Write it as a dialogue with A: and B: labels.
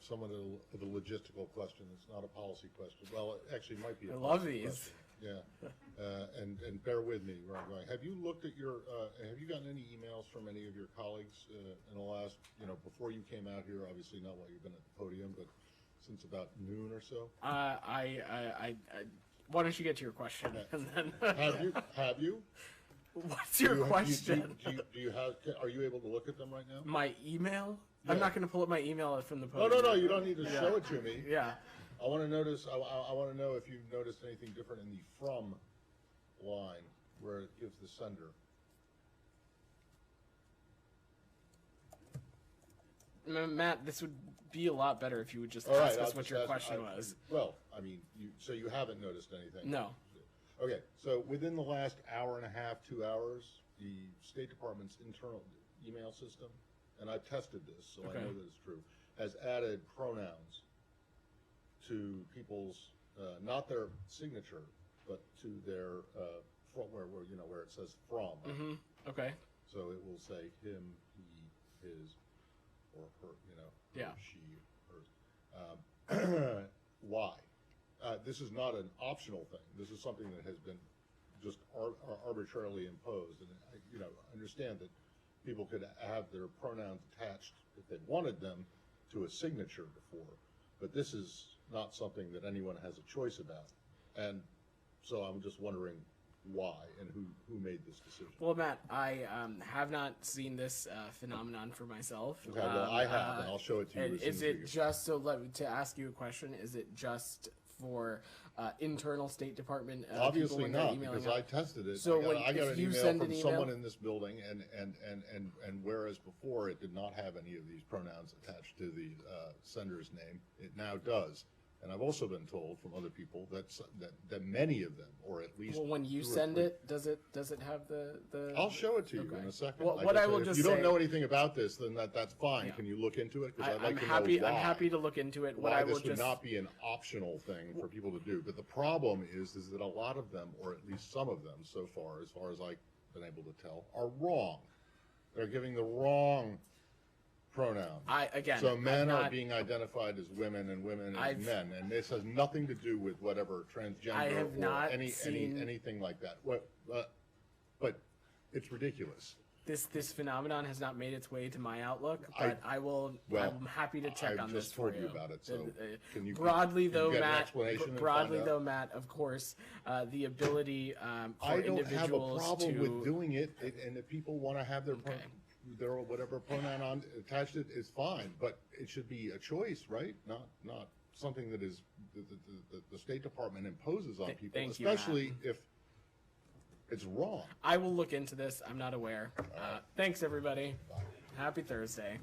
A: some of the logistical question. It's not a policy question. Well, it actually might be a
B: I love
A: policy
B: these.
A: question. Yeah. And bear with me where I'm going. Have you looked at your, have you gotten any emails from any of your colleagues in the last, before you came out here, obviously not while you've been at the podium, but since about noon or so?
B: Why don't you get to your question? And then
A: Have you?
B: What's your question?
A: Do you have? Are you able to look at them right now?
B: My email?
A: Yeah.
B: I'm not going to pull up my email from the
A: No,
B: podium.
A: no, no. You don't need to show it to me.
B: Yeah.
A: I want to notice. I want to know if you've noticed anything different in the from line where it gives the sender.
B: Matt, this would be a lot better if you would just
A: All right,
B: ask us
A: I'll
B: what
A: just
B: your
A: ask-
B: question was.
A: Well, I mean, so you haven't noticed anything?
B: No.
A: Okay, so within the last hour and a half, 2 hours, the State Department's internal email system, and I've tested this, so I know that it's true, has added pronouns to people's, not their signature, but to their from where it says from.
B: Mm-hmm. Okay.
A: So it will say him, he, his, or her,
B: Yeah.
A: her, she, hers. Why? This is not an optional thing. This is something that has been just arbitrarily imposed. And understand that people could have their pronouns attached if they wanted them to a signature before, but this is not something that anyone has a choice about. And so I'm just wondering why and who made this decision.
B: Well, Matt, I have not seen this phenomenon for myself.
A: Okay, well, I have, and I'll show it to you.
B: And
A: as soon
B: is
A: as
B: it
A: we get-
B: just to ask you a question? Is it just for internal State Department?
A: Obviously
B: people when they're
A: not,
B: emailing
A: because
B: out?
A: I tested it.
B: So
A: I got
B: if
A: an
B: you
A: email
B: send
A: from
B: an email-
A: someone in this building, and whereas before it did not have any of these pronouns attached to the sender's name, it now does. And I've also been told from other people that many of them, or at least
B: Well, when you
A: 2 or
B: send
A: 3
B: it, does it have the?
A: I'll show it to you
B: Okay.
A: in a second.
B: Well,
A: Like
B: what I will
A: if
B: just
A: you don't
B: say-
A: know anything about this, then that's fine.
B: Yeah.
A: Can you look into it? Because I'd like
B: I'm
A: to
B: happy.
A: know why.
B: I'm happy to look into it. What
A: Why
B: I will
A: this would
B: just
A: not be an optional thing for people to do. But the problem is that a lot of them, or at least some of them so far as I've been able to tell, are wrong. They're giving the wrong pronoun. So men are being identified as women and women as men, and this has nothing to do with whatever transgender
B: I have
A: or
B: not
A: anything like that. But it's ridiculous.
B: This phenomenon has not made its way to my Outlook, but I'm happy to check on this for you.
A: I just told you about it. So can you
B: broadly
A: can you
B: though,
A: get an
B: Matt?
A: explanation and
B: Broadly
A: find
B: though,
A: out?
B: Matt, of course, the ability for
A: I don't have a
B: individuals
A: problem
B: to
A: with doing it, and if people want to have their whatever pronoun attached to it is fine, but it should be a choice, right? Not something that is the State Department imposes on people,
B: thank you,
A: especially if it's wrong.
B: I will look into this. I'm not aware.
A: right.
B: Thanks, everybody.
A: Bye.
B: Happy Thursday.